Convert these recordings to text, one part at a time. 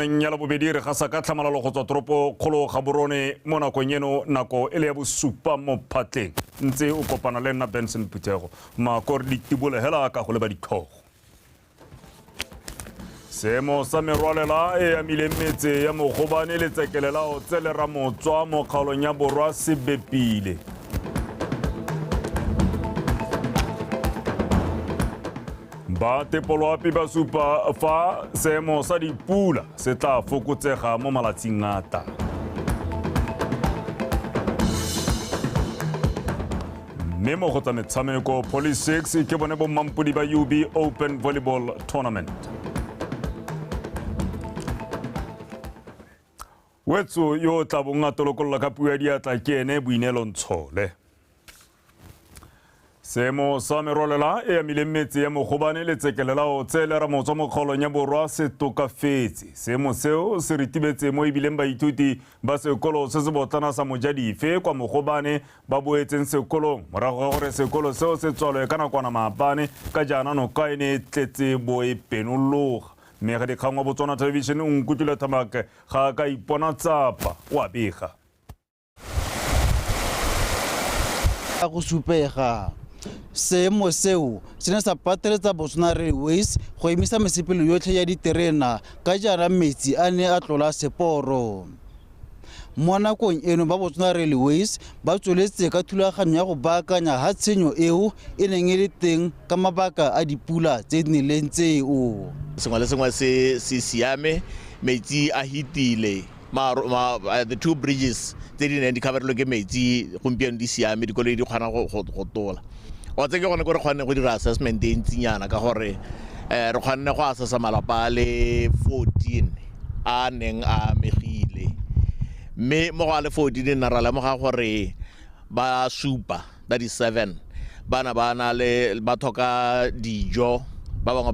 Nyala bobedi re gasa ka tlhamalalo go tswa toropo kgolo Gaborone mo nakong eno nako e le ya bosupa mo phatleng ntse o kopana le nna Benson Phuthego makore ditibole hela ka go leba dithogo seemo sa merwalela e amile metse ya mogobane le tsekelela o tsele ra motswa mo kgaolong ya borwa se bepile ba tepoloapi ba supa fa seemo sa dipula se tla fokotsega mo malatsing a tlang mme mo go tsa metshameko Police 6 ke bone bommampodi ba UB Open Volleyball Tournament wetso yo tla bonga tolokolola ka puo ya diatla ke ene Boinelo Ntshole seemo sa merwalela e amile metse ya mogobane le tsekelela o tsele ra motswa mo kgaolong ya borwa se tokafetse seemo seo se ritibetse mo ebileng baithuti ba sekolo se se botlana sa Mojadife kwa mogobane ba boetseng sekolong morago ga gore sekolo seo se tswalwe ka nakwana maapane ka jaana noka e ne tletse boepenologa mme ga dikgang wa Botswana Television o Nkutlwile Thamake ga ka ipona tsapa wa bega a go supega seemo seo se ne sa pateletsa Botswana Railways go emisa mesepelo yotlhe ya diterena ka jaana metsi a ne a tlola seporo mo nakong eno ba Botswana Railways ba tsweletse ka thulaganyo ya go baakanya ha tshenyo eo e neng e le teng ka mabaka a dipula tse di neleng tseo sengwe le sengwe se siame metsi a hitile the two bridges tse di neng di coverelwe ke metsi gompieno di siame dikoloi di kgona go tola o tse ke gone gore kgone go dira assessment e ntsinyana ka gore re kgonne go assessa malapa le 14 a neng a megile mme mo go le 14 nna ra lemoga gore ba supa that is 7 bana bana le ba thoka dijo ba bangwe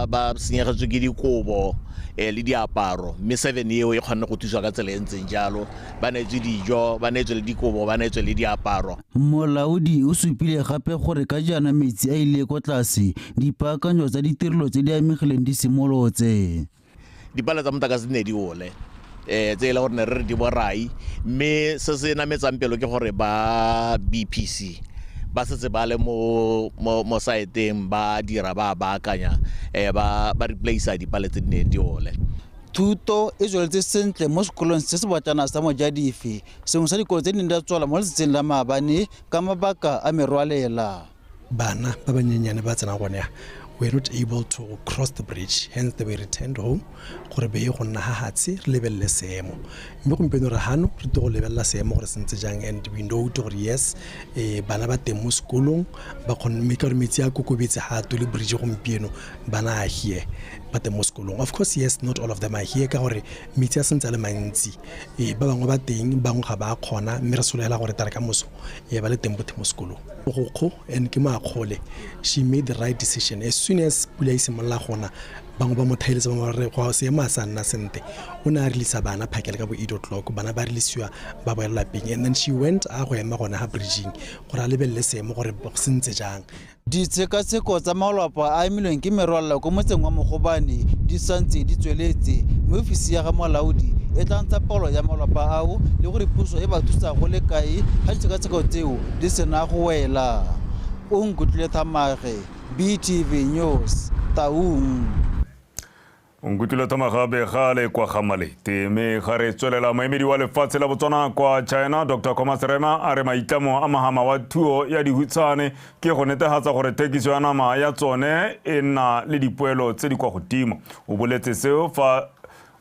ba senyegetswe ke dikobo le diaparo mme 7 eo e kgonne go thusa ka tsela e ntseng jalo ba neetswe dijo ba neetswe le dikobo ba neetswe le diaparo molaodi o supile gape gore ka jaana metsi a ile ko tlase dipaakanyo tsa ditirelo tse di amegileng di simolotse dipala tsa motlakase ne di ole tse le gore ne re di borai mme se se nametsang pelo ke gore ba BPC ba setse ba le mo saeteng ba dira ba baakanya ba replace dipale tse di ne di ole thuto e tsweletse sentle mo sekolong se se botlana sa Mojadife sengwe sa dikolo tse di neng di tswala mo letsatsing la maabane ka mabaka a merwalela bana ba banyenyane ba tsena gone were not able to cross the bridge, hence they were returned home. Gore be go nna hahatsi re lebelle seemo mme gompieno re hano re go lebella seemo gore sentse jang and we know to yes bana ba teng mo sekolong ba kgonne mme ka re metsi a kokobetse ha to le bridge gompieno bana a here ba teng mo sekolong. Of course yes, not all of them are here ka gore metsi a sentse le mantsi ba bangwe ba teng bangwe ga ba kgona mme re solela gore tara ka moso ba le teng bothe mo sekolong go and ke maakgole she made the right decision as soon as pula e simolola gona bangwe ba mothaeletsa ba re go se ema sa nna sente o ne a release bana phakela ka bo 8 o'clock bana ba releasiwa ba boela lapeng and then she went a go ema gona ha bridging gore a lebelle seemo gore sentse jang ditshekatsheko tsa malapa a emilweng ke merwalela ko motseng wa Mogobane di santse di tsweletse mo ofisi ya ga molaodi e tla ntsa palo ya malapa ao le gore puso e ba thusa go le kae ha ditshekatsheko tseo di sena go wela o Nkutlwile Thamake BTV News Taung Nkutlwile Thamake be gale kwa Gamalete me gare tswelela maemedi wa lefatshe la Botswana kwa China Dr. Thomas Rema a re maitlamo a mahama wa thuo ya dihutsane ke go netefatsa gore thekiso ya nama ya tsone e na le dipoelo tse di kwa godimo o boletse seo fa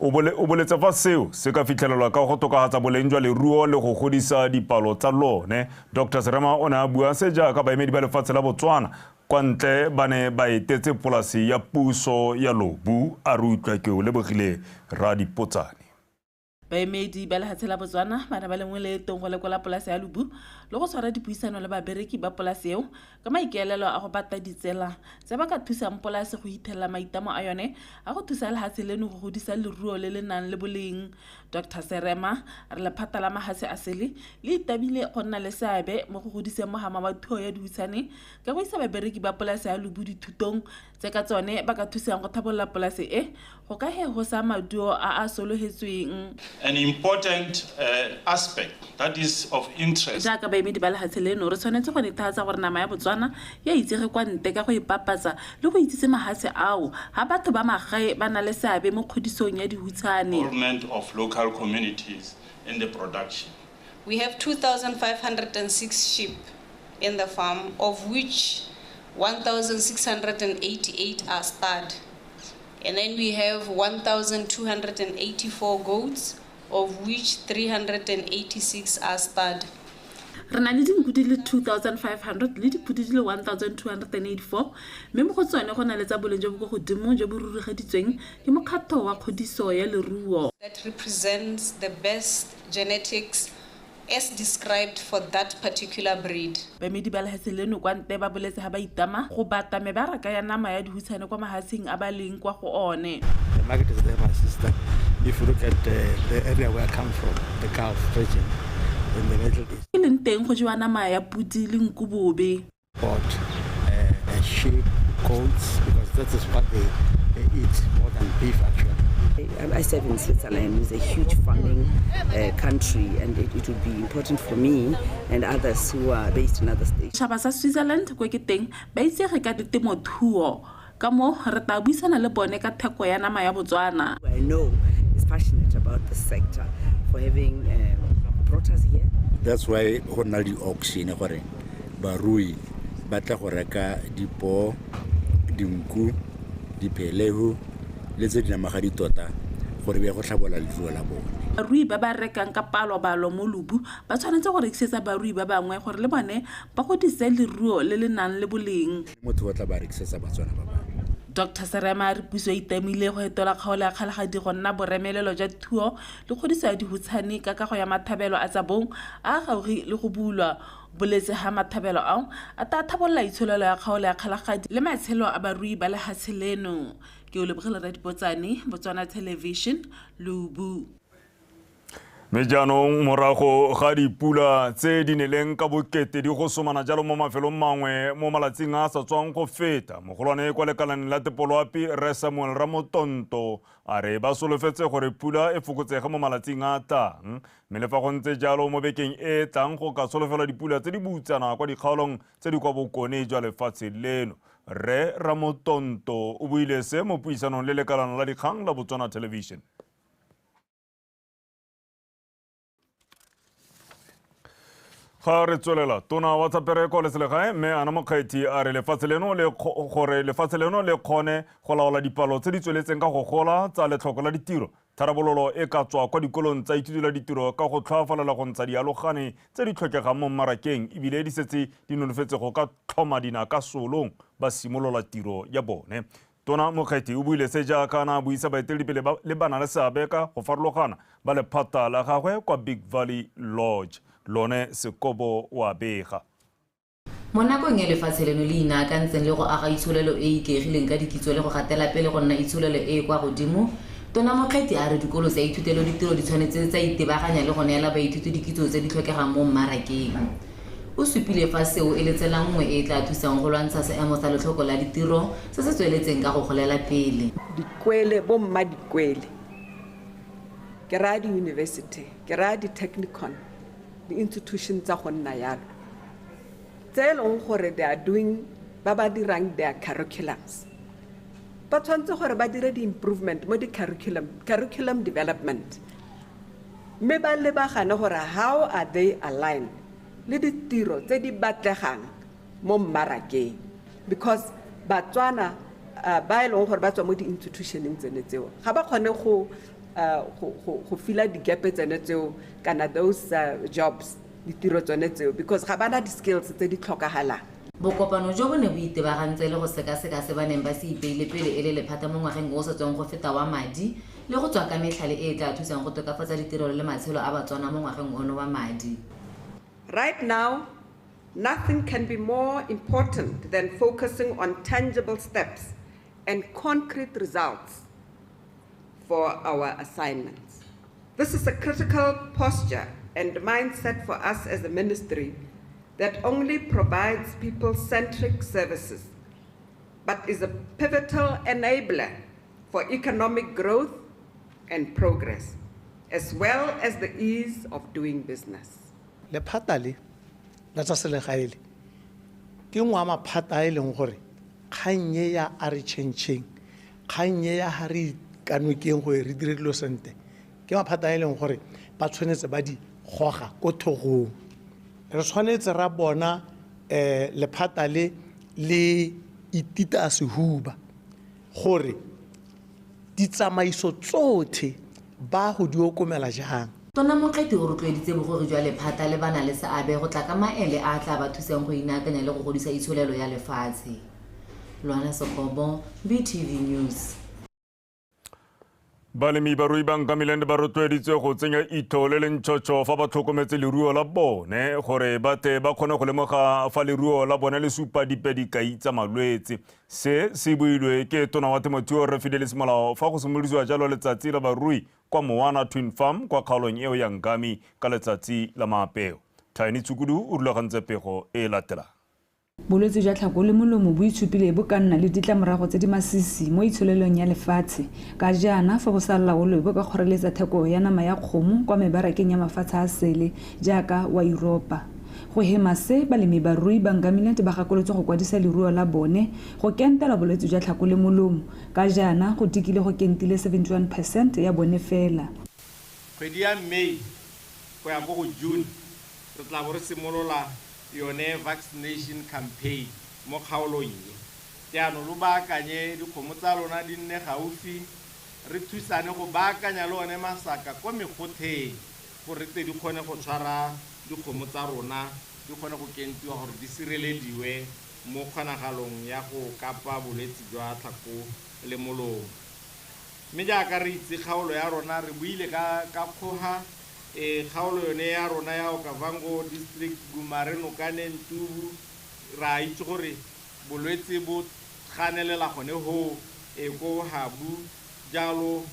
o boletse fa seo se ka fitlhelelwa ka go tokagatsa boleng jwa leruo le go godisa dipalo tsa lone Dr. Rema o ne a bua se jaaka baemedi ba lefatshe la Botswana kwa ntle ba ne ba etetse polasi ya puso ya Lobu a re utlwa ke o lebogile ra dipotsane baemedi ba lehatshe la Botswana ba ne ba lengwe leetong go lekola polase ya Lubu le go tshwara dipuisano le babereki ba polase eo ka maikaelelo a go bata ditsela tse ba ka thusang polase go hithelela maitamo a yone a go thusa lehatshe leno go godisa leruo le le nang le boleng. Dr. Serema re lephata la mahatshe a sele le itabile go nna le seabe mo go godiseng mohama wa thuo ya dihutshwane ka go isa babereki ba polase ya Lubu dithutong tse ka tsone ba ka thusang go thabolola polase e go ka hegosa maduo a solohetsweng. An important aspect that is of interest. Jaaka baemedi ba lehatshe leno re tshwanetse go netefatsa gore nama ya Botswana ya itsege kwa ntle ka go ipapatsa le go itsise mahatshe ao ga batho ba magae ba na le seabe mo kgodisong ya dihutshwane. Involvement of local communities in the production. We have 2,506 sheep in the farm, of which 1,688 are stud. And then we have 1,284 goats, of which 386 are stud. Re na le dinku di le 2,500 le dipudi di le 1,284 mme mo go tsone go na le tsa boleng jo bo go godimo jo bo rurugeditsweng ke mokgato wa kgodiso ya leruo. That represents the best genetics as described for that particular breed. Baemedi ba lehatshe leno kwa ntle ba boletse ha ba itama go bata mebaraka ya nama ya dihutshwane kwa mahatseng a ba leng kwa go one. The market is there, my sister. If you look at the area where I come from, the Gulf region, in the Middle East. Ke leng teng go jewa nama ya pudi le nku bobe. Bought sheep, goats, because that is what they eat more than beef actually. I serve in Switzerland, it's a huge farming country, and it would be important for me and others who are based in other states. Shaba sa Switzerland go ke teng ba itsege ka ditemothuo ka mo re ta buisana le bone ka theko ya nama ya Botswana. I know is passionate about the sector for having brought us here. That's why go na di auction gore barui ba tla go reka dipo, dinku, dipelehu le tse dina magadi tota gore be go tlhabola leruo la bone. Barui ba ba rekang ka palo mo Lubu ba tshwanetse go rekisetsa barui ba bangwe gore le bone ba godise leruo le le nang le boleng. Motho o tla ba rekisetsa Batswana ba bangwe. Dr. Serema re puso itemile go etola kgaolo ya kgalagadi go nna boremelelo jwa thuo le kgodiso ya dihutshwane ka kago ya mathabelo a tsabong a gaugi le go bulwa boletse ha mathabelo ao a ta thabolola itsholelo ya kgaolo ya kgalagadi le matshelo a barui ba lehatshe leno. Ke o lebogela Radipotsane, Botswana Television, Lubu. Mejanong morago ga dipula tse di neleng ka bokete di go somana jalo mo mafelong mangwe mo malatsing a sa tswang go feta mogolwane kwa lekalane la Tepolwapi Re Samuel Ramotonto a re ba solofetse gore pula e fokotsega mo malatsing a tang mme le fa go ntse jalo mo bekeng e tlang go ka solofela dipula tse di butsana kwa dikgaolong tse di kwa bokone jwa lefatshe leno. Re Ramotonto o buile se mo puisanong le lekalane la dikgang la Botswana Television. Ga re tswelela tona wa tsapereko le selegae mme ana mokgaiti a re lefatshe leno le kgone go laola dipalo tse di tsweletseng ka go gola tsa letlhoko la ditiro. Tharabololo e ka tswa kwa dikolong tsa ithutela ditiro ka go tlhoafalela go ntsha dialogane tse di tlhokegang mo mmarakeng ebile di setse di nonofetse go ka tlhoma dina ka solong ba simolola tiro ya bone. Tona mokgaiti o buile se jaaka na buisa baeteledipele le bana le seabe ka go farologana ba lephata la gagwe kwa Big Valley Lodge. Lone Sekobo wa bega. Mo nakong ya lefatshe leno le inaakantseng le go aga itsholelo e ikegileng ka dikitso le go gatela pele go nna itsholelo e kwa godimo, tona mokgaiti a re dikolo tsa ithutelo ditiro di tshwanetse tsa itebaganya le go neela baithuti dikitso tse di tlhokegang mo mmarakeng. O supile fa seo e letselang nngwe e tla thusang go lwantsha seemo sa letlhoko la ditiro se se tsweletseng ka go golela pele. Dikwele bo mma dikwele ke ra di university ke ra di technicon the institutions tsa go nna yalo tse leng gore they are doing ba ba dirang their curriculums ba tshwanetse gore ba dire di-improvement mo curriculum development mme ba lebagane gore how are they aligned le ditiro tse di batlegang mo mmarakeng because Batswana ba e leng gore ba tswa mo di-institutioneng tsene tseo ga ba kgone go fila di-gape tsene tseo kana those jobs ditiro tsone tseo because ga bana di-skills tse di tlhokagalang. Bokopano jo bo ne bo itebagantse le go sekaseka se ba neng ba se ipeile pele e le lephata mo ngwageng o sa tswang go feta wa madi le go tswa ka metlhale e tla thusang go tokafatsa ditirelo le matshelo a batswana mo ngwageng ono wa madi. Right now, nothing can be more important than focusing on tangible steps and concrete results for our assignments. This is a critical posture and mindset for us as a ministry that only provides people-centric services, but is a pivotal enabler for economic growth and progress, as well as the ease of doing business. Lephata le la tsa selegae le ke ngwa maphata a leng gore kganye ya a re changing kganye ya ha re kanokeng go re dire dilo sente ke maphata a leng gore ba tshwanetse ba di goga ko thogong re tshwanetse ra bona lephata le itita sehuba gore ditsamaiso tsotlhe ba go di okomela jang. Tona Motlhati o rotloeditse bogori jwa lephata le bana le seabe go tla ka maele a tla ba thusang go inaakanya le go godisa itsholelo ya lefatshe. Lwana Sokobo, BTV News. Balemi ba rui ba nkamilende ba rotloeditse go tsenya ito le lentšhotšho fa ba tlhokometse leruo la bone gore ba tle ba kgone go lemoga fa leruo la bone le supa dipedikai tsa malwetse. Se se builwe ke tona wa temothuo Rre Fidelis Molao fa go simolosiwa jalo letsatsi la barui kwa Moana Twin Farm kwa kgaolong eo ya Nkami ka letsatsi la maapeo. Thaini Tsukudu o rulagantse pego e latela. Bolwetse jwa tlhako le molomo bo itshupile bo ka nna le ditlamorago tse di masisi mo itsholelong ya lefatshe ka jaana fa go sa laolwe bo ka kgoreletsa theko ya nama ya kgomo kwa mebarakeng ya mafatshe a sele jaaka wa Europa. Go hema se balemi ba rui ba Nkamilende ba gakolotswe go kwadisa leruo la bone go kentela bolwetse jwa tlhako le molomo ka jaana go tikile go kentile 71% ya bone fela. Kgwedi ya May go ya go June re tla bo re simolola yone vaccination campaign mo kgaolong ye. Jaanong lo baakanye dikgomo tsa lona di nne gaufi re thusane go baakanya le one masaka kwa megotheng gore tle di kgone go tshwara dikgomo tsa rona di kgone go kentiwa gore di sirelediwe mo kgonagalong ya go kapa bolwetse jwa tlhako le molomo. Mme jaaka re itse kgaolo ya rona re buile ka kgoga kgaolo yone ya rona ya Okavango district Gumare Nokane Ntubu ra itse gore bolwetse bo ganelela gone ho go Habu jalo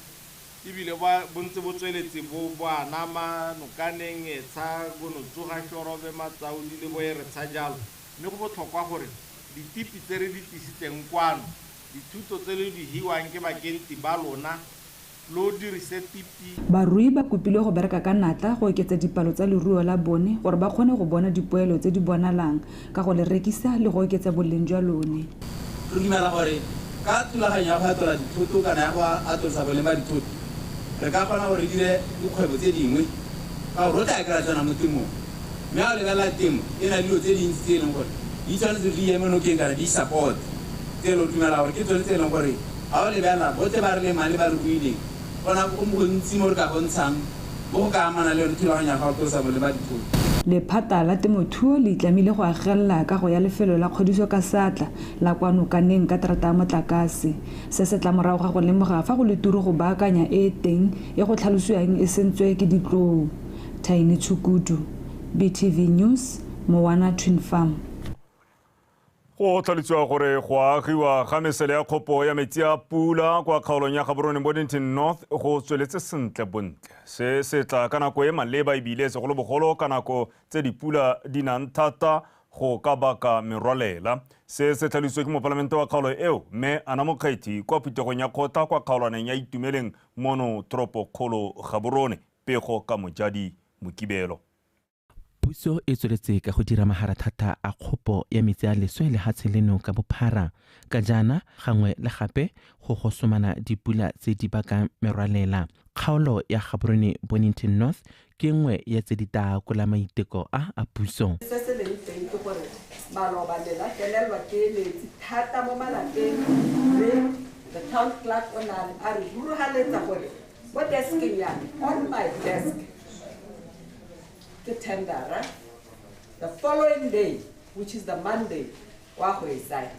ibile ba bontse bo tsweletse bo anama Nokaneng tsa go no tsoga shorobe matsaudi le bo re tsa jalo mme go botlhokwa gore ditipi tse re di tisitseng kwano dithuto tse le di hiwang ke bakenti ba lona barui ba kopile go bereka ka natla go oketsa dipalo tsa leruo la bone gore ba kgone go bona dipoelo tse di bonalang ka go le rekisa le go oketsa boleng jwa lone. Re dumela gore ka thulaganyo ya go atola dithoto kana ya go atolosa boleng ba dithoto re ka kgona gore dire dikgwebo tse dingwe ka gore re tla kry-a tsona mo temong mme ga o lebelela temo e na le dilo tse dintsi tse e leng gore di tshwanetse di eme nokeng kana di support tse e le dumela gore ke tsone tse e leng gore ga o lebelela botlhe ba re lemang le ba re buileng lephata la temothuo le itlamile go agelela ka go ya lefelo la kgodiso ka satla la kwa Nokaneng ka terata ya motlakase se se tla morago ga go lemoga fa go le turu go baakanya e teng e go tlhalosiwang e sentswe ke ditlou. Thaini Tsukudu, BTV News, Moana Twin Farm. Go tlhalosiwa gore go agiwa ga mesele ya kgopo ya metsi a pula kwa kgaolong ya Gaborone Boddington North go tsweletse sentle bontle. Se tla ka nako e maleba ebile segolobogolo ka nako tse dipula di nang thata go ka baka merwalela. Se tlhalositswe ke mopalamente wa kgaolo eo mme Ana Mokgethi kwa phuthegong ya kgotla kwa kgaolwaneng ya Itumeleng mono toropokgolo Gaborone pego ka Mojadi Mokibelo. Puso e tsweletse ka go dira maharathata a kgopo ya metsi a leswe le hatshe leno ka bophara ka jaana gangwe le gape go gosomana dipula tse di baka merwalela. Kgaolo ya Gaborone Boddington North ke nngwe ya tse di takola maiteko a puso. Se se leng teng ke gore maloba le la felelwa ke metsi thata mo malapeng mme the town clerk o na a re burugaletsa gore mo deskeng ya on my desk tendera the following day, which is the Monday, wa go isai.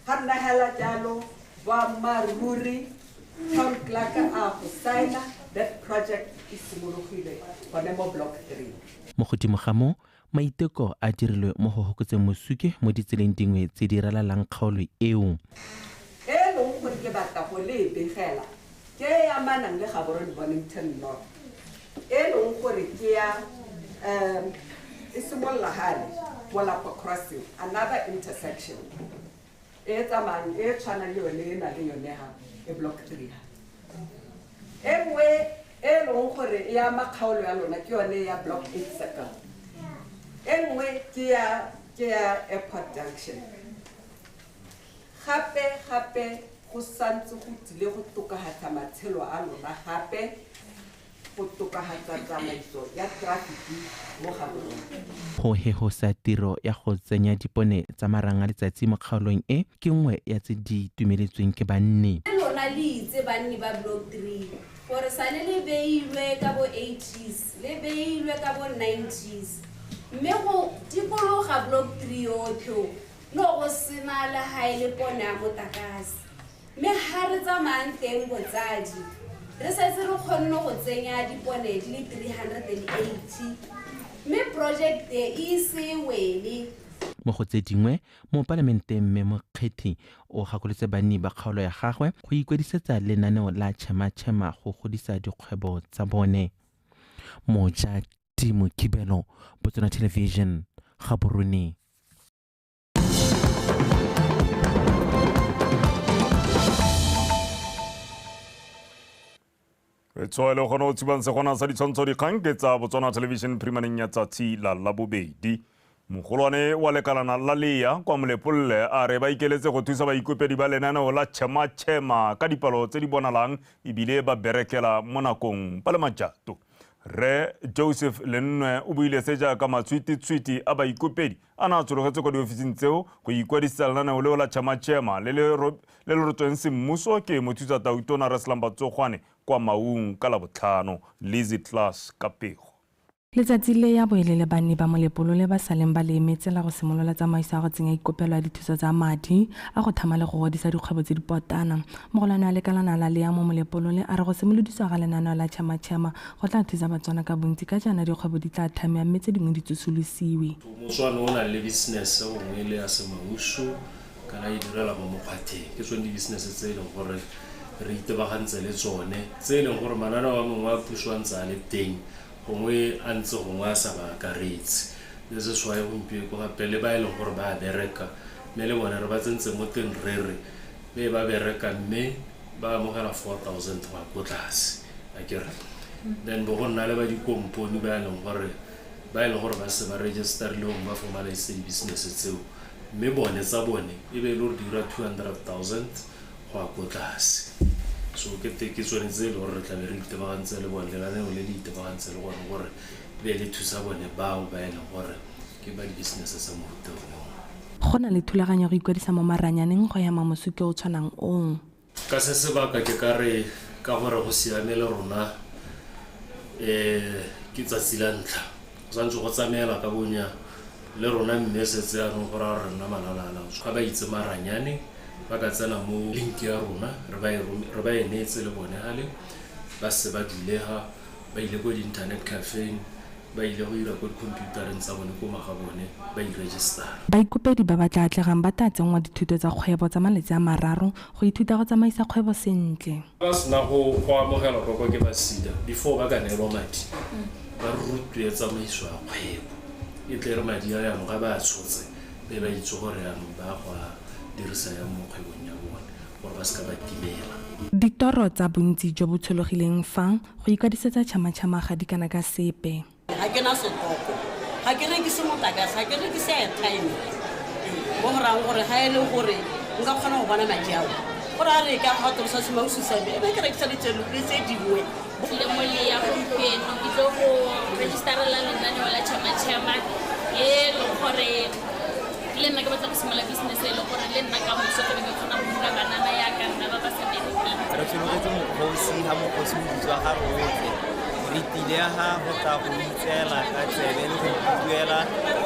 Hanna hela jalo wa maruri town clerk a go signa that project is simologile gone mo block 3. Mo godimo ga mo maiteko a dirilwe mo go hokotseng mosuke mo ditseleng dingwe tse di ralalang kgaolo eo. E leng gore ke batla go le begela ke ya manang le Gaborone Bonington North. E leng gore ke ya e simolla hale Wolapo Crossing, another intersection. E tsamang e tshwana le yone na le yone ha e block 3. Engwe e leng gore ya makgaolo ya lona ke yone ya block 8 circle. Engwe ke ya airport junction. Gape go santse go tile go tokahatsa matshelo a lona gape go tokahatsa tsamaiso ya traffic mo Gaborone. Go hehosa tiro ya go tsenya dipone tsa marang a letsatsi mo kgaolong e ke nngwe ya tse di tumeletsweng ke banne. Lona le itse banne ba block 3 gore sane le beilwe ka bo 80s le beilwe ka bo 90s mme go tikologa block 3 yotlhe no go sena le haele pone ya motakase mme ha re tsamayang teng botsadi re setse re kgonne go tsenya dipone di le 380 mme project e se wele. Mo go tse dingwe mo parlamenteng mme mokgethi o gakoletse banni ba kgaolo ya gagwe go ikwedisetsa lenaneo la tšhema go godisa dikgwebo tsa bone. Moja Timo Kibelo, Botswana Television, Gaborone. Tswele gona o tsibang se gona sa ditshwantsho dikgang ke tsa Botswana Television primaneng ya tsatsi la labobedi. Mogolwane wa lekalana la Lea kwa Molepolle a re ba ikeletse go thusa baikopedi ba lenaneo la tšhema ka dipalo tse di bonalang ebile ba berekela mo nakong ba le majato. Re Joseph Lenwe o buile se jaaka matshwiti a baikopedi a na tsologetse kwa diofising tseo go ikwadisa lenaneo leo la tšhema le le rotsweng semmuso ke mothusa Tautona Reslam Batsogwane kwa Maung ka Labotlhano. Lizzy Class Kapego. Letsatsi le ya boelele banne ba Molepolo le ba saleng ba le emetse la go simolola tsamaiso ya go tsenya ikopelo ya dithuso tsa madi a go thama le go godisa dikgwebo tse di potana. Mogolwane wa lekalana la Lea mo Molepolo le a re go simolodisiwa ga lenaneo la tšhema go tla thusa Batswana ka bontsi ka jaana dikgwebo di tla thamiwa mme tse dingwe di tsosolosiwe. Motswana o na le business o nngwe le ya semmuso kana e direla mo mokgwatheng ke tsone di-business tse e leng gore re itebagantse le tsone tse e leng gore mananeo a mongwe a puso a ntse a le teng gongwe a ntse gongwe a sa ba akaretse. Le se swae gompieko gape le ba e leng gore ba a bereka mme le bone re ba tsentse mo teng rere mme ba bereka mme ba amogela 4,000 go ya ko tlase akere. Then bo go nna le ba dikomponi ba e leng gore ba se ba registerile gongwe ba formalize di-business tseo mme bone tsa bone e be e le gore di dira 200,000 go ya ko tlase. So ke tsone tse e le gore re tlabe re itebagantse le bone lenaneo le le itebagantse le gone gore be le thusa bone bao ba e leng gore ke ba di-business tsa moruta one. Go na le thulaganyo go ikwadisa mo maranyaneng go ya mamosuke o tshwanang ong. Ka se sebaka ke ka re ka gore go siame le rona ke tsatsi la ntlha go santse go tsamaela ka bonya le rona mme setse anong gore a re nna malalala ga ba itse maranyane ba ka tsena mo link ya rona re ba e neetse le bone gale ba se ba dulega ba ile ko di-internet cafeng ba ile go ira ko di-computereng tsa bone ko maga bone ba i-registera. Baikopedi ba ba tla atlegang ba tla tsengwa dithuto tsa kgwebo tsa malatsi a mararo go ithuta go tsamaisa kgwebo sentle. Ba sena go amogela koko ke ba sida before ba ka neelwa madi ba rutwe tsamaiso ya kgwebo e tle re madi a yanong ga ba a tshotse be ba itse gore yanong ba go dirisa ya mo kgwebong ya bone gore ba seka ba timela. Ditoro tsa bontsi jo bo tshologileng fa go ikwadisetsa tšhema ga di kana ka sepe. Ga ke na setoko ga ke rekise motakase ga ke rekise airtime mo go rang gore ga e le gore nka kgona go bona madi ao gore a re ka gatolosa semaususame e be ke rekisa ditselo le tse dingwe le mo le ya gompieno ke tlo go registerela lenaneo la tšhema e le gore le nna ke batla go simolola business e le gore le nna ka moso ke be kgona go dira banana ya ka nna ba ba sa berekeng. Re tshwanetse mokgosi ga mokgosi o bitswa ga rotlhe re tile ga go tla go itseela ka tsebe le go duela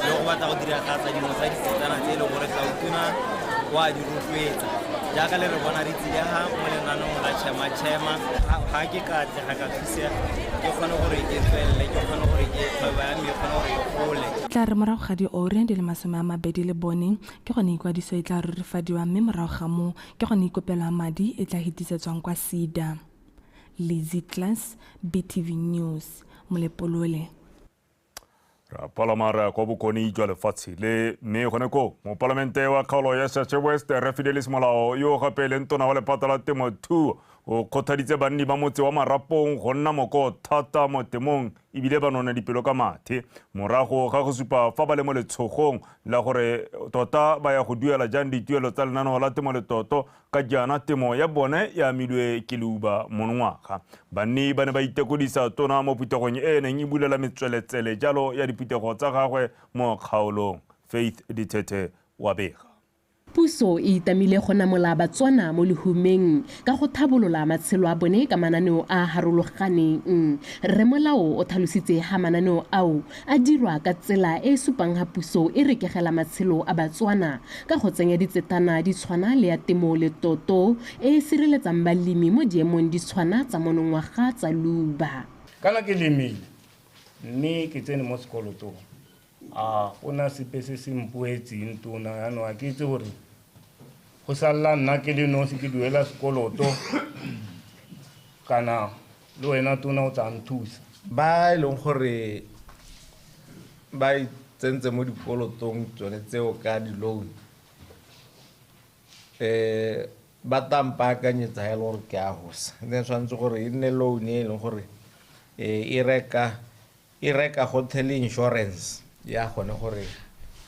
le go batla go diragatsa dingwe tsa disetsana tse e le gore Tautona wa di rotloetsa jaaka le re bona re tsile ha mo lenanong la chema ha ke ka tlega ka thusa ke kgone gore ke tswelle ke kgone gore ke kgwebo ya me e kgone gore e gole. Tla re morago ga di-ore di le 24 ke gone ikwadiso e tla rurifadiwa mme morago ga mo ke gone ikopelwa madi e tla hitisetswang kwa SEDA. Lizzie Class, BTV News, Molepolole. Palamara ko bokoni jwa lefatshe le mme gone ko mo parlamente wa kgaolo ya Shache West re Fidelis Molao yo gape le ntona wa lepata la temothuo o kgothaditse banni ba motse wa Marapong go nna moko thata mo temong ibile ba nona dipelo ka mathe morago ga go supa fa ba le mo letshogong la gore tota ba ya go duela jang dituelo tsa lenaneo la temo le toto ka jana temo ya bone ya milwe ke leuba monongwaga banni ba ne ba itekodisa tona mo putegong e neng e bulela metsweletsele jalo ya diputego tsa gagwe mo kgaolong. Faith Ditete wa bega. Puso e itamile gona mola Batswana mo lehumeng ka go thabolola matshelo a bone ka mananeo a harologaneng. Remolao o tlhalositse ha mananeo ao a dirwa ka tsela e supang ha puso e rekegela matshelo a Batswana ka go tsenya ditsetana di tshwana le ya temo le toto e sireletsang balemi mo diemong di tshwana tsa monongwaga tsa leuba. Kana ke lemile mme ke tsene mo sekolotong ona sepe se se mpuetseng tona yaanong a ke itse gore go salla nna ke le nosi ke duela sekoloto kana le wena tona o tsa nthusa ba leng gore ba tsentse mo dikolotong tsone tseo ka di-loan ba tampakanyetsa ya le gore ke a gosa then tshwanetse gore e nne loan e leng gore e reka hotel insurance ya gone gore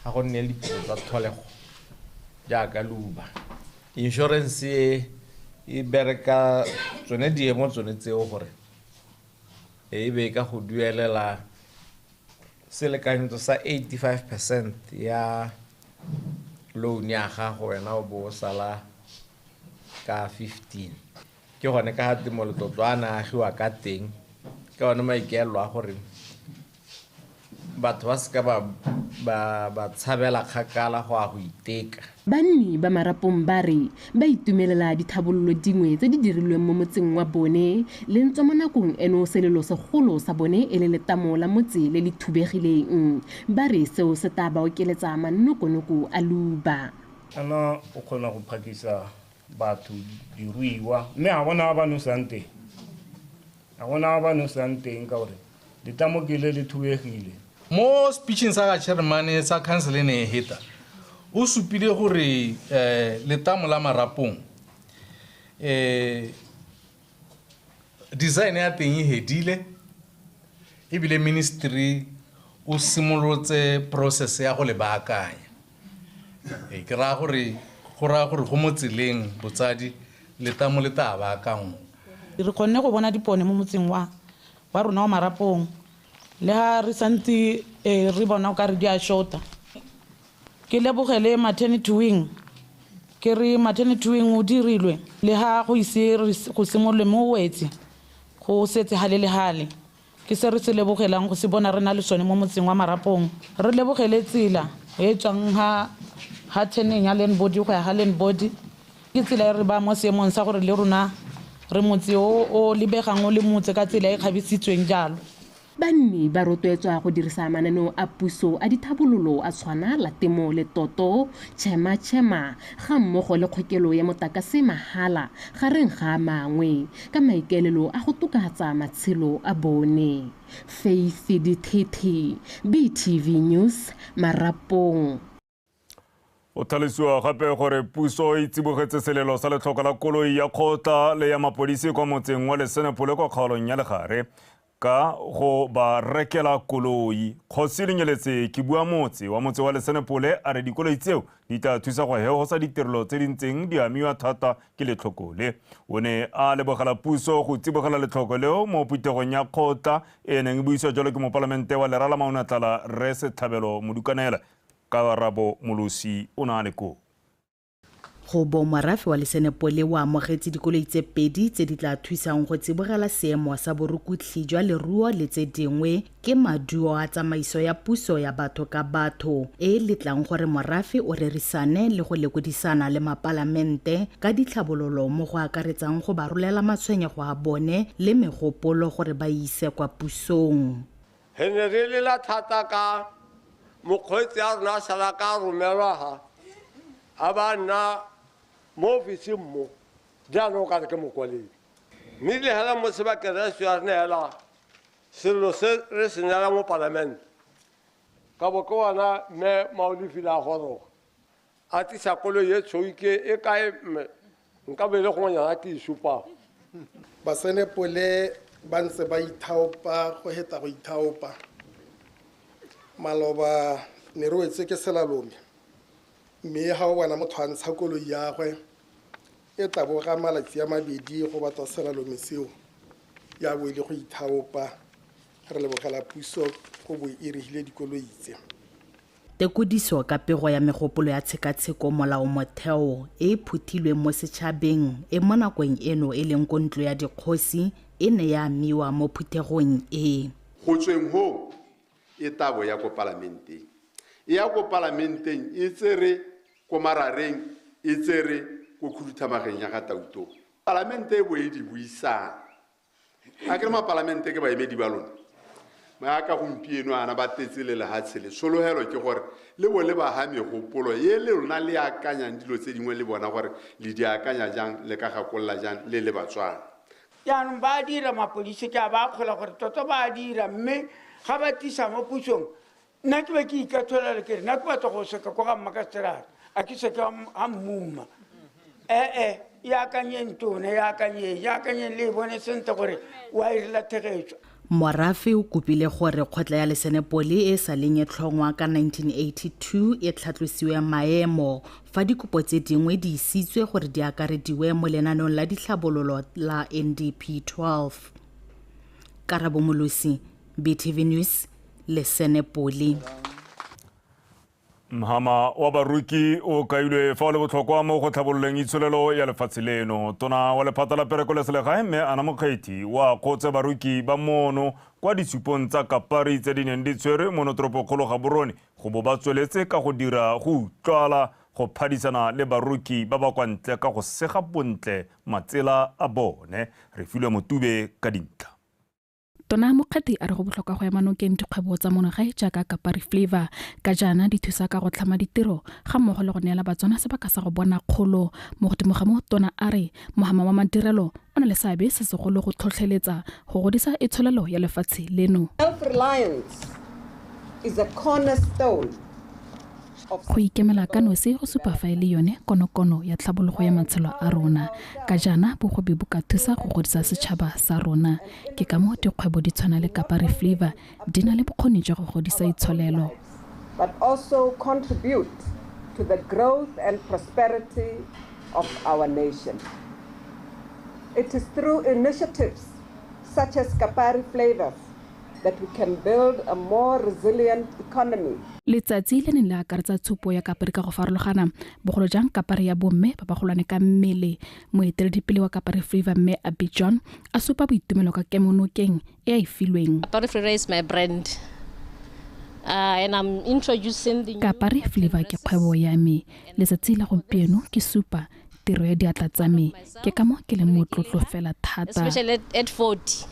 ga go nne le dipelo tsa tlholego jaaka leuba insurance e bereka tsone diemo tsone tseo gore e be ka go duelela selekanyetso sa 85% ya loan ya gago wena o bo sala ka 15 ke gone ka ha temo le totswana agiwa ka teng ke gone maikaelelo a gore batho ba se ka ba tshabela kgakala go a go iteka. Banni ba Marapong ba re ba itumelela dithabololo dingwe tse di dirilweng mo motseng wa bone le ntse mo nakong eno selelo segolo sa bone e le letamo la motse le le thubegileng ba re seo se tla ba okeletsa manokonoko a leuba. Ana o kgona go phakisa batho diruiwa mme a bona ba no sante ka gore ditamo ke le thubegile. Mo speeching sa ga chairman sa council ne heta o supile gore letamo la Marapong design ya teng e hedile e bile ministry o simolotse process ya go le baakanya ke ra gore go motseleng botsadi letamo le ta baakang re kgonne go bona dipone mo motseng wa rona wa Marapong le ha re santse re bona o ka re di a shota ke lebogele maternity wing ke re maternity wing o dirilwe le ha go ise go simolole mo wetse go setse hale le hale ke se re se lebogelang go se bona re na le sone mo motseng wa Marapong re lebogele tsela e tswang ha teneng ya land body go ya ha land body ke tsela re ba mo seemong sa gore le rona re motse o lebegang o le motse ka tsela e kgabisitsweng jalo. Banni ba rotloetswa go dirisa mananeo a puso a dithabololo a tshwana la temo le toto chema ga mmogo le kgokelo ya motakase mahala gareng ga mangwe ka maikaelelo a go tokafatsa matshelo a bone. Faith Ditete, BTV News, Marapong. O tlhalosiwa gape gore puso e tsibogetse selelo sa letlhoko la koloi ya kgotla le ya mapodisi kwa motseng wa Lesenepole kwa kgaolong ya Legare ka go ba rekela koloi. Kgosi Lenyeletse ke bua motse wa motse wa Lesenepole a re dikoloi tseo di tla thusa go hegosa ditirelo tse di ntseng di amiwa thata ke letlhoko le. O ne a lebogela puso go tsibogela letlhoko leo mo putegong ya kgotla e neng e buisiwa jalo ke mopalamente wa Lerala Maunatala Re Setlhabelo Modukanela ka Rabo Molosi o na le ko. go bo morafe wa lesenepole wa amogetse dikoloi tse pedi tse di tla thusang go tsibogela seemo sa borukhutlhi jwa leruo le tse dingwe ke maduo a tsamaiso ya puso ya batho ka batho e letlang gore morafe o rerisane le go lekodisana le mapalamente ka ditlhabololo mo go akaretsang go barolela matshwenyego a bone le megopolo gore ba ise kwa pusong. Re le la thata ka mokgweetsi a rona sala ka romelwa ha a ba nna mo ofising mo jaanong ka re ke mokwaledi mme le hela mo sebakeng re se re neela selo se re se neela mo palamente ka bo ke wana mme Maolefile a goroga a tisa koloi e tshwike e kae nka be le go nyana ke isupa basenepole ba ntse ba ithaopa go heta go ithaopa maloba ne re wetse ke selalome mme ha o bona motho a ntsha koloi ya gwe e tla boga malatsi a mabedi go batla selalome seo ya bo ile go ithaopa re lebogela puso go bo e regile dikoloi tse. Tekodiso ka pego ya megopolo ya tshekatsheko molao motheo e phuthilwe mo setšhabeng e mo nakong eno e leng ko ntlo ya dikgosi e ne ya amiwa mo phuthegong e. Go tsweng ho e tabo ya ko parlamenteng ya ko parlamenteng e tsere ko marareng e tsere ko khuduthamageng ya ga Tauto parlamente e bo e di buisana a ke ma parlamente ke baemedi ba lona ma ka gompieno ana ba tetsele le hatshele solohelo ke gore le bo le ba ha megopolo ye le lona le akanyang dilo tse dingwe le bona gore le di akanya jang le ka gakolla jang le Batswana yaanong ba dira mapodisi ke ba kgola gore tota ba dira mme ga ba tisa mo pusong nna ke be ke ikathola le ke nna ke batla go seka ko ga mmakastelata a ke seka a mmuma ya akanyeng tone ya akanyeng le bone sentle gore wa e lathegetso. Morafe o kopile gore kgotla ya lesenepole e sa leng e tlhongwa ka 1982 e tlhatlosiwe maemo fa dikopo tse dingwe di isitswe gore di akarediwe mo lenaneong la ditlhabololo la NDP 12. Karabo Molosi, BTV News, lesenepole. Mhama wa baruki o kailwe fa le botlhokwa mo go tlhabololeng itsholelo ya lefatshe leno. Tona wa lephata la pereko le selegae mme Ana Mokgethi wa kgotse baruki ba mono kwa disupong tsa Kapari tse di neng di tshwere mo toropokgolo Gaborone go bo ba tsweletse ka go dira go utlwala go phadisana le baruki ba ba kwa ntle ka go sega bontle matsela a bone. Re filwe Motube ka dintlha. Tona Mokgethi a re go botlhokwa go ema nokeng dikgwebo tsa monogae jaaka Kapari Flavour ka jaana di thusa ka go tlhama ditiro ga mmogo le go neela Batswana sebaka sa go bona kgolo mo godimo ga mo. Tona a re mohama wa madirelo o na le seabe se segolo go tlhotlheletsa go godisa itsholelo ya lefatshe leno. Self-reliance is a cornerstone go ikemela ka nosi go supa fa e le yone konokono ya tlhabologo ya matshelo a rona ka jaana bogobe bo ka thusa go godisa setšhaba sa rona ke ka mo dikgwebo di tshwana le Kapari Flavour di na le bokgoni jwa go godisa itsholelo but also contribute to the growth and prosperity of our nation. It is through initiatives such as Kapari Flavour that we can build a more resilient economy. Letsatsi le ne le akaretsa tshupo ya Kapari ka go farologana bogolo jang Kapari ya bomme ba ba golwane ka mmele. Moeteledipele wa Kapari Flavour mme Abidjan a supa boitumelo ka kemonokeng e a e filweng. Kapari Flavour is my brand. And I'm introducing the Kapari Flavour ke kgwebo ya me. Letsatsi la gompieno ke supa tiro ya diatla tsa me ke ka mo ke le motlotlo fela thata. Especially at 40.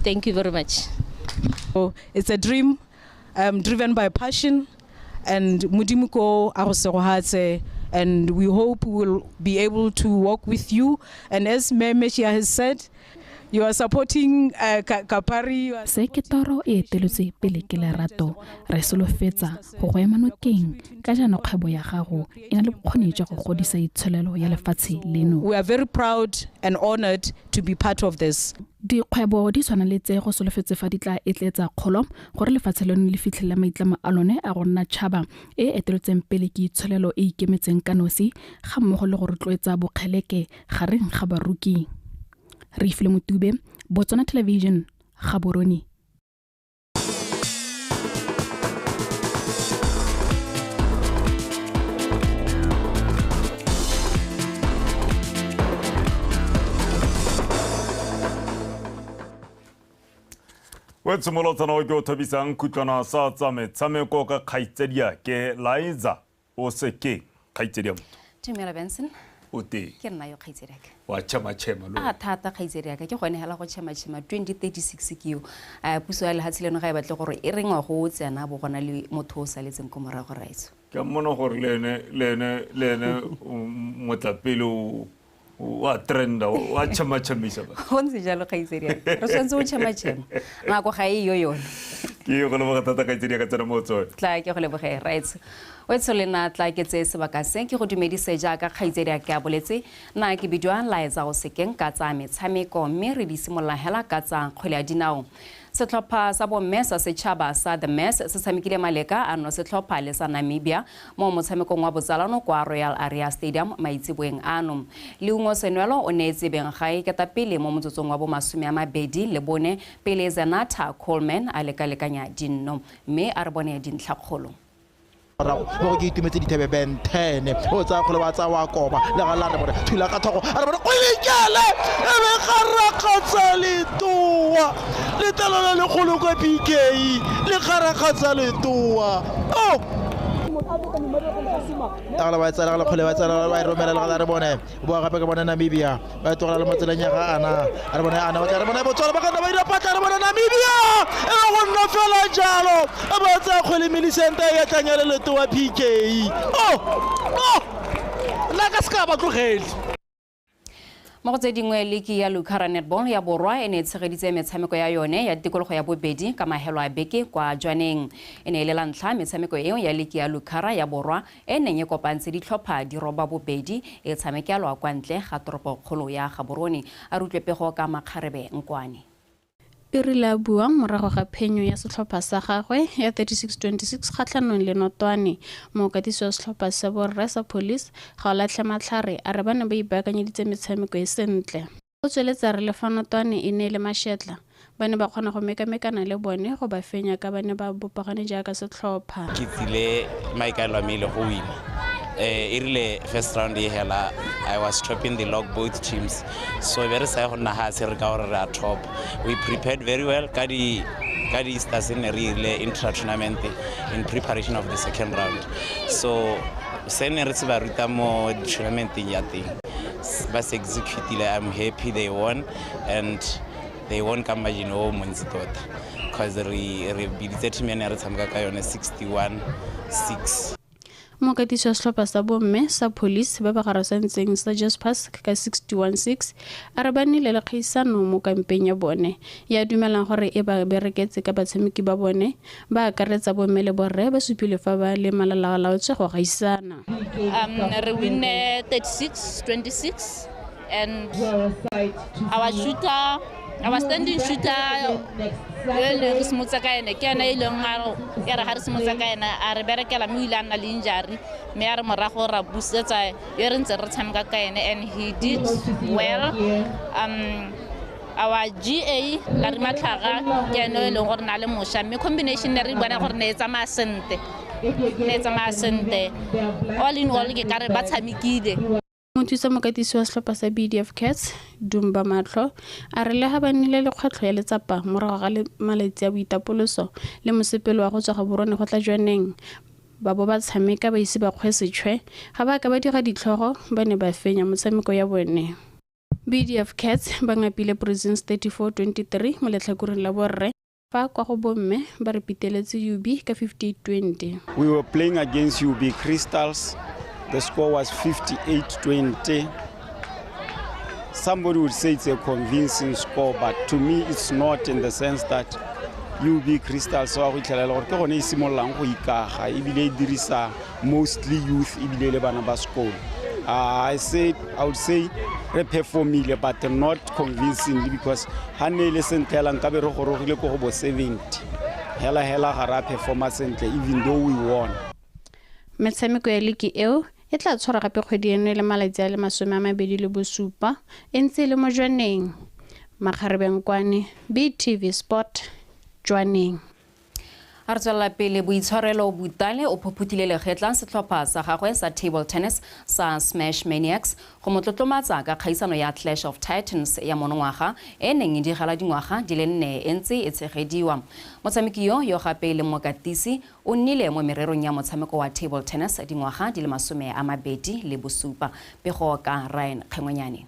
Thank you very much. It's a dream driven by passion and Mudimuko Aroserohatse, and we hope we will be able to work with you. And as Meshia has said, you are supporting Kapari. Se ke toro e eteletse pele ke lerato re solofetsa go go ema nokeng ka jana kgwebo ya gago ena le bokgoni jwa go godisa itsholelo ya lefatshe leno. We are very proud and honored to be part of this. Dikgwebo di tshwana le tse go solofetse fa di tla etletsa kgolo gore lefatshe leno le fitlhele maitlamo a lone a go nna tšhaba e eteletseng pele ke itsholelo e ikemetseng ka nosi ga mmogo le go rotloetsa bokgeleke gareng ga baruki. Re filwe Motube, Botswana Television, Gaborone. we tshimolotsana o ke o thabisang khutlwana sa tsa metshameko ka kgaitsedia ke Liza o seke kgaitsedia motho Dumela Benson o te ke nna yo kgaitsediaka wa chama lo thata kgaitsediaka ke gone hela go chema 2036 ke yo puso ya lehatshe leno ga e batle gore e rengwa go tsena bo gona le motho o saletseng ko morago raitso ke mona gore lene motlapelo wa trenda wa chama chamisa ba go ntse jalo kgaitsediaka re swantse o chema nako ga e yo yona ke go le ba tata kgaitsediaka tsena mo tsone tla ke go le boge raitso wetso lena tla ke tse sebaka se ke go dumedise jaaka kgaitsediaka ya boletse na ke bidwa Liza go sekeng ka tsa metshameko mme re di simolla hela ka tsa kgwele ya dinao setlhopha sa bomme sa setšhaba sa The Mess se tshamekile maleka ano setlhopha le sa Namibia mo motshamekong wa botsalano kwa Royal Area Stadium maitseboeng ano Leungo Senwelo o neetse Bengai ketapele mo motsotsong wa bo 20 le bone pele Zenata Coleman a lekalekanya dinno mme a re bone dintlhakgolo go ke itumetse dithebe ben 10 o tsa go le ba tsa wa koba le ga la re bone thula ka thogo a re bone go lekele e be garakgatsa le toa le tela le golo kwa PK le garakgatsa le toa ala ba tsala le khole ba tsala ba romela le ga re bone bo gape ke bone Namibia ba tloga le motseleng ya ga ana a re bone ana ba re bone botsolo ba ka ba ira patla re bone Namibia e go nna fela jalo ba tsa khole Millicent ya tlanyela le toa PK la ka ska ba tlogele mo go tse dingwe leki ya Lucara Netball ya borwa e ne tshegeditse metshameko ya yone ya tikologo ya bobedi ka mahelo a beke kwa Jwaneng e ne le la ntlha metshameko eo ya leki ya Lucara ya borwa e neng e kopantse ditlhopha di roba bobedi e tshamekelwa kwa ntle ga toropo kgolo ya Gaborone a rutlwepego ka Makgarebe Nkwane e rile a buang morago ga phenyo ya setlhopha sa gagwe ya 36-26 kgatlhanong le Notwane mo katisi wa setlhopha sa borre sa police ga o latlhe matlhare a re bana ba ipaakanyeditse metshameko e sentle o tsweletsa re lefa Notwane e ne le mashetla ba ne ba kgona go mekamekana le bone go ba fenya ka ba ne ba bopagane jaaka setlhopha ke tsile maikaelelo a me le go wina irile first round ye hela I was topping the log both teams so very say go nna ha se re ka gore ra top we prepared very well ka di stars in really intra tournament in preparation of the second round so sen re se ba ruta mo tournament ya teng ba se execute I'm happy they won and they won ka margin o montsi tota because re biditse team ya re tshameka ka yone 61-6 mo katisi wa setlhopha sa bomme sa police ba ba garasantseng sa Jaspers ka 61-6 a re ba nnile le kgaisano mo kampeng ya bone ya dumelang gore e ba bereketse ka batshameki ba bone ba akaretsa bomme le borre ba supile fa ba le malalalaotswe go gaisana re winne 36-26 and our standing shooter le smotsa ka ene ke ena ile ngaro ya re ha re smotsa ka ena a re berekela mo ile a nna le injury me ya re morago ra busetsa yo re ntse re tshameka ka ene and he did well our GA la re matlhaga ke ene le gore na le mosha me combination re bona gore ne etsa masente all in all ke ka re ba tshamekile Mothusa mokatisi wa setlhopha sa BDF Cats Dumba Matlo a re le ha ba nnile le kgwetlho ya letsapa morago ga malatsi a boitapoloso le mosepelo wa go tswa Gaborone go tla Jwaneng ba bo ba tshameka ba ise ba kgwesetswe ga ba ka ba dira ditlhogo ba ne ba fenya motshameko ya bone BDF Cats ba ngapile Prisons 34-23 mo letlhakoreng la borre fa kwa go bomme ba re piteletse UB ka 58-20 We were playing against UB Crystals. The score was 58-20. Somebody would say it's a convincing score, but to me it's not, in the sense that UB Crystals wa go tlhela gore ke gone e simololang go ikaga ebile e dirisa mostly youth ebile le bana ba sekolo. I would say re performile but not convincingly, because ha ne le sentela nka be re gorogile go bo 70. Hela ga ra performa sentle even though we won. Metshameko ya ligi eo e tla tshwara gape kgwedi eno le malatsi a le 27 e ntse le mo Jwaneng Makgarebe Nkwane BTV Sport Jwaneng a re tswelela pele boitshwarelo Butale o phophuthile lekgetla setlhopha sa gagwe sa table tennis sa Smash Maniacs go motlotlomatsa ka kgaisano ya Clash of Titans ya monongwaga e neng e digela dingwaga di le 4 e ntse e tshegediwa. Motshameki yo gape le mokatisi o nnile mo mererong ya motshameko wa table tennis dingwaga di le 27 pego ka Ryan Khengwenyane.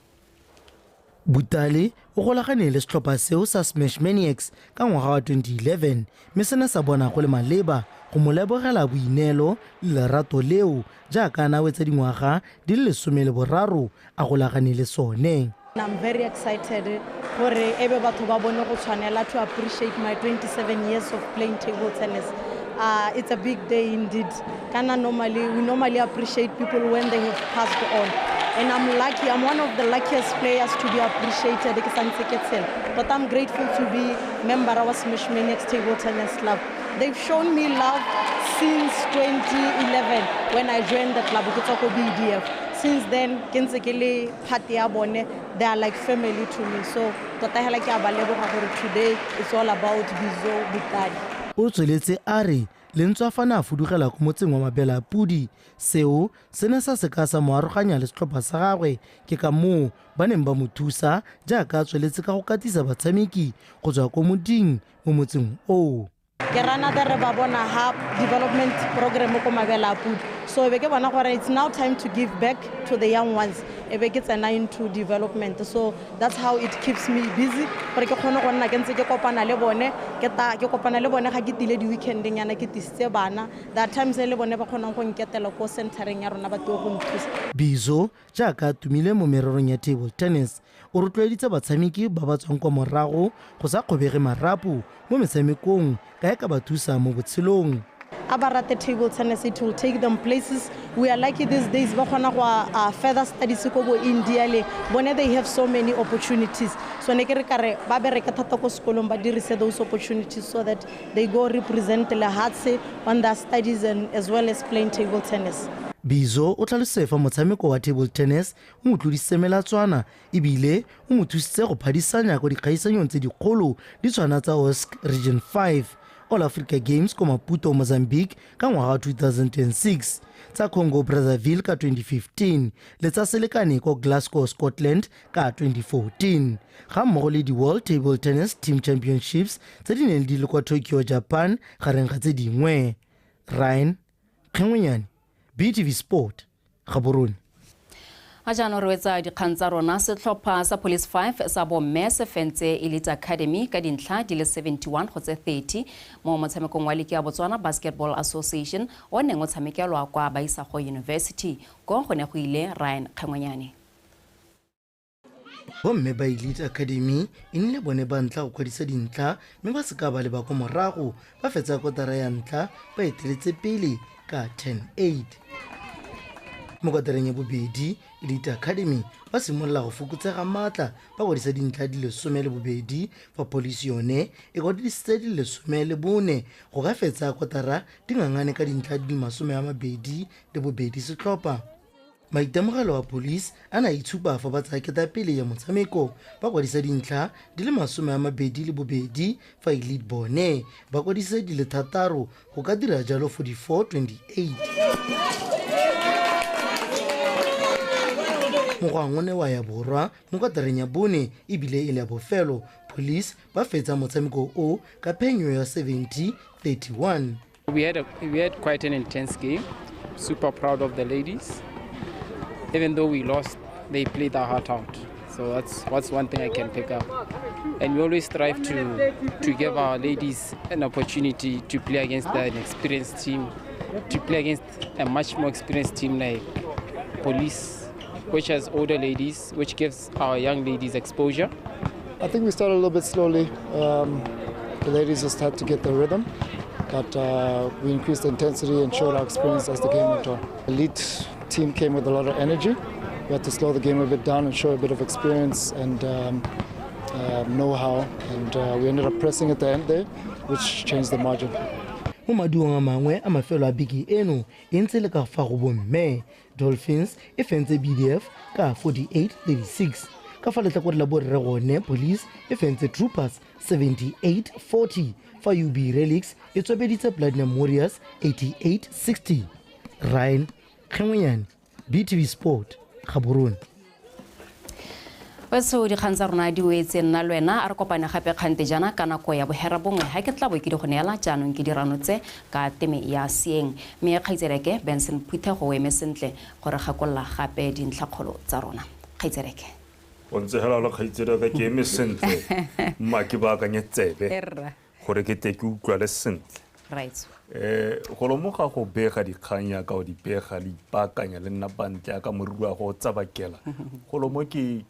Butale o golagane le setlhopha seo sa Smash Maniacs ka ngwaga wa 2011 mme sena sa bona go le maleba go mo lebogela boinelo le lerato leo jaaka a wetsa dingwaga di le 13 a golagane le sone. I'm very excited for ebe batho ba bone go tshwanela to appreciate my 27 years of playing table tennis. It's a big day indeed. We normally appreciate people when they have passed on. And I'm lucky, I'm one of the luckiest players to be appreciated. But I'm grateful to be a member of our Smash Maniacs Table Tennis Club. They've shown me love since 2011 when I joined the club, BDF. Since then, they are like family to me. So today it's all about Bizo Butale. O tsweletse a re le ntswafana a fudugela ko motseng wa Mabela Pudi seo se ne sa seka sa mo aroganya le setlhopha sa gagwe ke ka moo ba neng ba mo thusa jaaka a tsweletse ka go katisa batshameki go tswa ko moding mo motseng o. Ke rana da re ba bona ha development program ko Mabela Pudi, so ebe ke bona gore it's now time to give back to the young ones. Ebe ke tsena into development, so that's how it keeps me busy gore ke khone go nna ke ntse ke kopana le bone ke kopana le bone ga ke tile di weekending yana ke tisitse bana that times le bone ba khona go nketela ko centering ya rona ba tlo go nthusa. Bizo jaaka tumile mo mererong ya table tennis o rotloeditse batshameki ba ba tswang kwa morago go sa kgobege marapo mo metshamekong ka ka ba thusa mo botshelong. About the table tennis, it will take them places. We are lucky these days, further studies in India, they have so many opportunities. So those opportunities so that they go represent Lehatse on their studies and as well as playing table tennis. Bizo o tlhalose fa motshameko wa table tennis o motlodise melatswana ebile o mo thusitse go phadisanya go dikgaisanyong tse dikgolo di tshwana tsa OSC Region 5 All Africa Games ko Maputo Mozambique ka ngwaga wa 2006 tsa Congo Brazzaville ka 2015 le tsa selekane ko Glasgow Scotland ka 2014 ga mmogo le di World Table Tennis Team Championships tse di neng di le kwa Tokyo Japan gareng ga tse dingwe. Ryan Khengwenyane, BTV Sport, Gaborone. A jaanong re wetsa dikgang tsa rona setlhopha sa Police 5 sa bomme se fentse Elite Academy ka dintlha di le 71 go tse 30 mo motshamekong wa Liki ya Botswana Basketball Association o neng o tshamekelwa kwa Baisago University go ne go ile Ryan Khengwenyane. Bomme ba Elite Academy e nnile bone ba ntla go kwadisa dintlha mme ba seka ba le ba go morago ba fetsa kotara ya ntla ba eteletse pele ka 10-8. Mo kotareng ya bobedi Elite Academy ba simolola go fokotsega matla ba godisa dintlha di le 12 fa Police yone e godisitse di le 14 go ka fetsa kotara dingangane ka dintlha di le 22 setlhopha. Maitemogelo wa Police a na itshupa fa ba tsaya ketapele ya motshameko ba godisa dintlha di le 22 fa Elite bone ba godisa di le 3 go ka dira jalo 44-28. Mogwangone wa ya borwa mo kotareng ya bone ebile e le bofelo Police ba fetsa motshameko o ka phenyo ya 70-31. We had quite an intense game. Super proud of the ladies. Even though we lost, they played their heart out. So that's one thing I can pick up. And we always strive to give our ladies an opportunity to play against an experienced team, to play against a much more experienced team like Police, which has older ladies, which gives our young ladies exposure. I think we started a little bit slowly. The ladies just had to get the rhythm, but we increased the intensity and showed our experience as the game went on. The Elite team came with a lot of energy. We had to slow the game a bit down and show a bit of experience and know-how, and we ended up pressing at the end there, which changed the margin. Mo maduong a mangwe a mafelo a bigi eno e ntse le ka fa go bomme Dolphins e fentse BDF ka 48-36 ka fa letlakore la borre gone police e fentse troopers 78-40 fa UB Relics e tswebeditse Platinum Warriors 88-60. Ryan Kgemonyane, BTV Sport, Gaborone. Wetso dikgang tsa rona di wetse nna le wena a re kopane gape kgante jana ka nako ya bohera bongwe ha ke tla bo ke di go neela jaanong ke diranotse ka teme ya seeng mme kgaitsereke Benson Phuthe go eme sentle gore gakolla gape dintlhakgolo tsa rona kgaitsereke o ntse hela le kgaitsereke ke eme sentle mma ke ba ka nyetsebe gore ke te ke utlwa le sentle right go lomoga go bega dikgang ya ka o di bega le ipakanya le nna bantle ka morua go tsabakela go lomo ke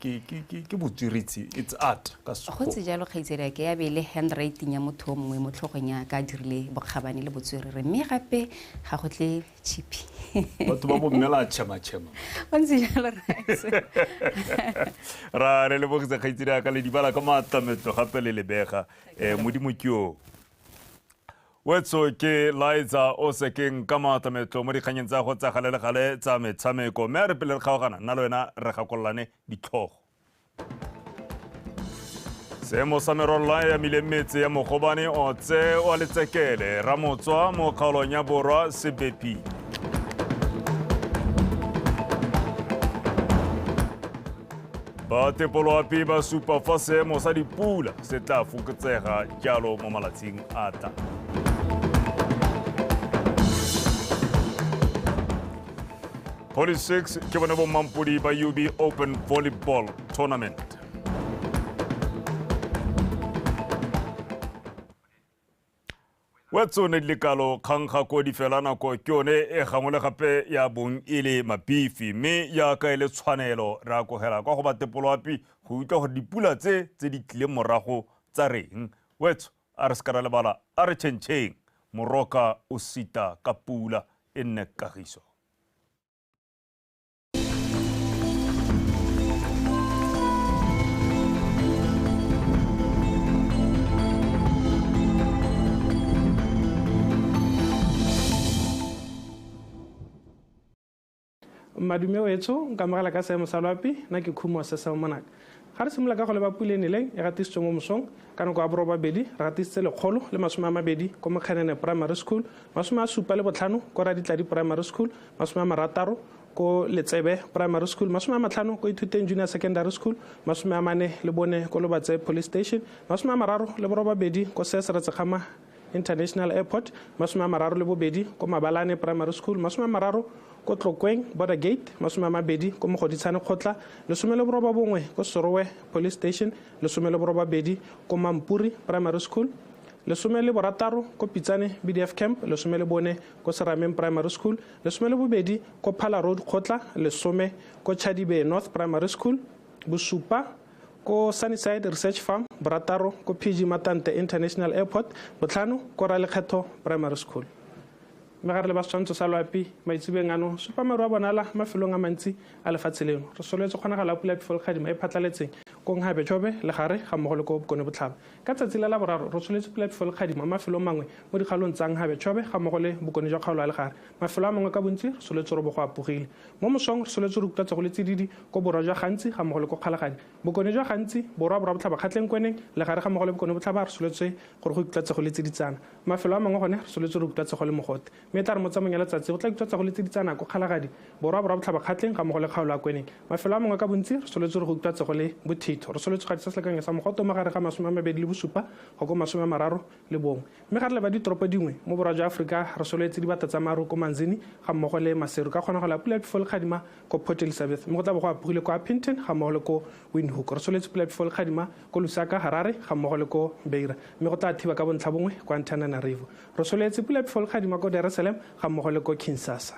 botsiritsi it's art ka go tse jalo kgaitsereke ya be le handwriting ya motho mongwe mo tlhogong ya ka dirile bokgabane le botswerere mme gape ga go tle chipi batho ba bo mmela chema o ntse jalo ra re le bogisa kgaitsereke ka le dibala ka matametlo gape le lebega modimo ke yo Wetso ke Liza o sekeng ka matametlo mo dikganyeng tsa go tsa gale tsa metshameko mme re pele re kgaogana nna le wena re gakololane ditlhogo seemo sa merwalla ya milemetse ya mogobane o tse o letsekele ramotswa mo kgaolong ya borwa sebepi batepoloapi ba supa fa seemo sa dipula se tla fokotsega jalo mo malatsing a tla Police 6 ke bone bo mampudi ba UB Open Volleyball Tournament. Wetso ne lekalo kgangga ko di fela nako ke yone e gangole gape ya bong ile mabifi me ya ka ile tshwanelo ra go hela kwa go batepoloapi go utlwa gore dipula tse di tlile morago tsa reng wetso a re skara le bala a re tšhentšheng moroka o sita ka pula e nne kagiso Madume wetso nka magala ka seemo sa loapi na ke khumo se sa monaka ga re simolola ka go leba pula eneleng e gatisitswe mo mosong ka nako ya borobabedi re gatisitse 120 ko Mokhenene Primary School 75 ko Raditladi Primary School 60 ko Letsebe Primary School 50 ko Ithuteng Junior Secondary School 40 ko Lobatse Police Station 32 ko Seseretsekgama International Airport 32 ko Mabalane Primary School 30 ko Tlokweng Border Gate 20 ko Mogoditshane Kgotla 11 ko Sorowe Police Station 12 ko Mampuri Primary School 16 ko Pitsane BDF Camp 14 ko Serameng Primary School 12 ko Phala Road Kgotla 10 ko Chadibe North Primary School bosupa ko Sunnyside Research Farm 6 ko PG Matante International Airport 5 ko Ralekgetho Primary School Megare le ba tshwantsho sa loapi maitsibeng ano supa maru a bonala mafelong a mantsi a lefatshe leno re soletse kgonagala pula pefol khadima e phatlaletseng ko nghabe jobe le gare ga mogolo ko bokone botlhaba ka tsatsi la boraro re soletse pula pefol khadima mafelo mangwe mo dikgalong tsa nghabe jobe ga mogole bokone jwa kgaolo le gare mafelo a mangwe ka bontsi re soletse re bo go apogile mo mosong re soletse re kutlatsa go le tsididi ko borwa jwa gantsi ga mogole ko kgalagadi bokone jwa gantsi borwa botlhaba kgatleng kweneng le gare ga mogole bokone botlhaba re soletse gore go kutlatsa go le tsiditsana mafelo a mangwe gone re soletse re kutlatsa go le mogote mme tla re mo tsamong ya letsatsi go tla kutlatsa go le tsiditsana ko kgalagadi borwa botlhaba kgatleng ga mogole kgaolo a kweneng mafelo a mangwe ka bontsi re soletse re go kutlatsa go le bothitho re soletse ga tsa selekanya sa mogoto magare ga 27 go ko 31 mme ga re le ba ditoropo dingwe mo borwa jwa Afrika re soletse dibata tsa maru ko Manzini ga mmogo le Maseru ka kgona go la pula pefol khadima ko Port Elizabeth mo go tla bo go apogile ko Upington ga mmogo le ko Windhoek re soletse pula pefol khadima ko Lusaka Harare ga mmogo le ko Beira mme go tla thiba ka bontlha bongwe kwa Antananarivo re soletse pula pefol khadima ko Dar es Salaam ga mmogo le ko Kinshasa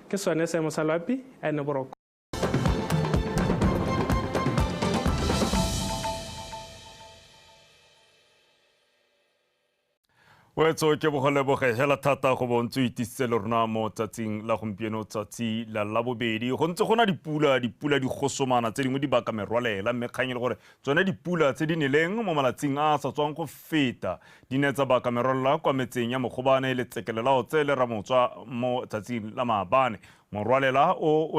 ke sone seemo sa loapi a ne boroko Wetso ke bogole boge hela thata go bontse itisitse le rona mo tsatsing la gompieno tsatsi la labobedi go ntse gona dipula di gosomana tse dingwe di baka merwalela mme kganye le gore tsone dipula tse di neleng mo malatsing a sa tswang go feta di ne tsa baka merwalela kwa metseng ya Mogobane le tsekelela o tse le Ramotswa mo tsatsing la maabane morwalela o